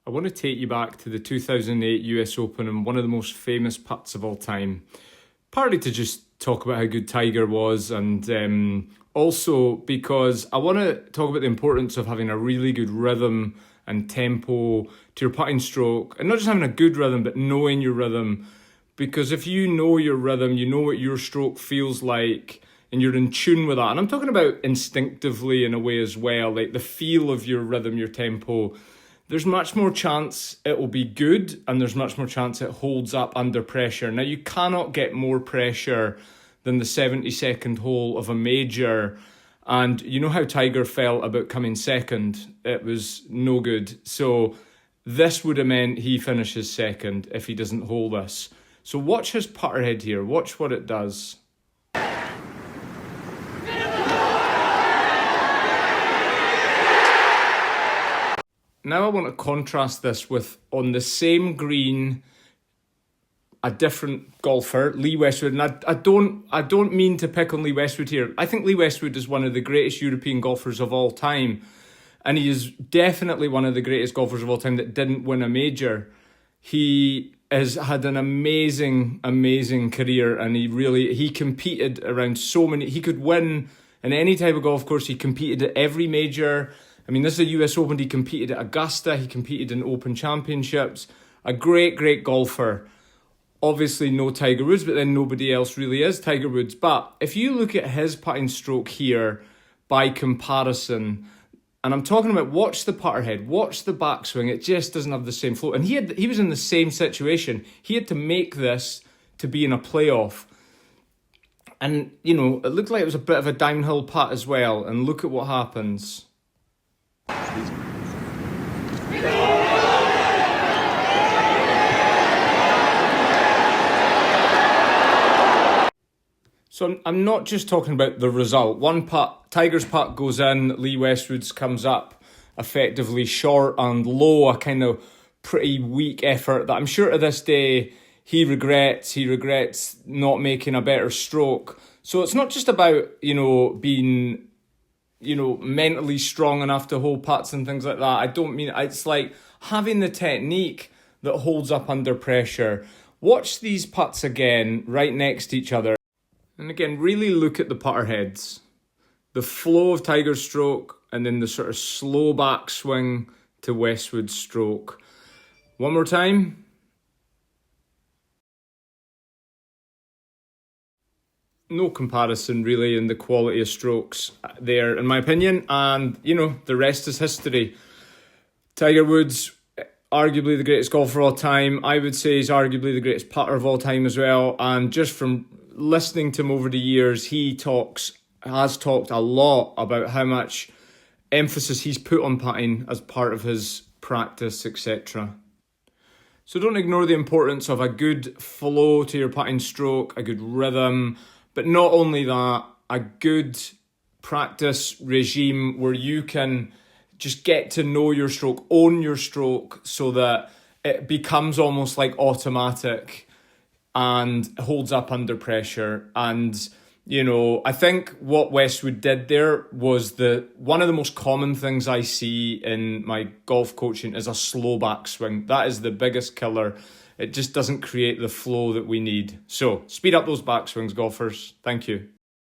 I want to take you back to the 2008 US Open and one of the most famous putts of all time. Partly to just talk about how good Tiger was, and also because I want to talk about the importance of having a really good rhythm and tempo to your putting stroke. And not just having a good rhythm, but knowing your rhythm. Because if you know your rhythm, you know what your stroke feels like, and you're in tune with that. And I'm talking about instinctively in a way as well, like the feel of your rhythm, your tempo. There's much more chance it will be good, and there's much more chance it holds up under pressure. Now, you cannot get more pressure than the 72nd hole of a major. And you know how Tiger felt about coming second. It was no good. So this would have meant he finishes second if he doesn't hold this. So watch his putter head here. Watch what it does. Now I want to contrast this with, on the same green, a different golfer, Lee Westwood. And I don't mean to pick on Lee Westwood here. I think Lee Westwood is one of the greatest European golfers of all time. And he is definitely one of the greatest golfers of all time that didn't win a major. He has had an amazing, amazing career, and he competed around so many. He could win in any type of golf course. He competed at every major. I mean, this is a US Open. He competed at Augusta. He competed in Open Championships. A great, great golfer. Obviously, no Tiger Woods, but then nobody else really is Tiger Woods. But if you look at his putting stroke here by comparison, and I'm talking about, watch the putter head, watch the backswing. It just doesn't have the same flow. And he was in the same situation. He had to make this to be in a playoff. And, you know, it looked like it was a bit of a downhill putt as well. And look at what happens. So I'm not just talking about the result. One putt, Tiger's putt goes in, Lee Westwood's comes up effectively short and low, a kind of pretty weak effort that I'm sure to this day he regrets. He regrets not making a better stroke. So it's not just about, being, mentally strong enough to hold putts and things like that. I don't mean, it's like having the technique that holds up under pressure. Watch these putts again, right next to each other. And again, really look at the putter heads. The flow of Tiger's stroke, and then the sort of slow backswing to Westwood's stroke. One more time. No comparison really in the quality of strokes there, in my opinion. And, the rest is history. Tiger Woods, arguably the greatest golfer of all time. I would say he's arguably the greatest putter of all time as well. And just from listening to him over the years, he has talked a lot about how much emphasis he's put on putting as part of his practice, etc. So don't ignore the importance of a good flow to your putting stroke, a good rhythm, but not only that, a good practice regime where you can just get to know your stroke, own your stroke, so that it becomes almost like automatic and holds up under pressure. And, I think what Westwood did there was one of the most common things I see in my golf coaching is a slow backswing. That is the biggest killer. It just doesn't create the flow that we need. So speed up those backswings, golfers. Thank you.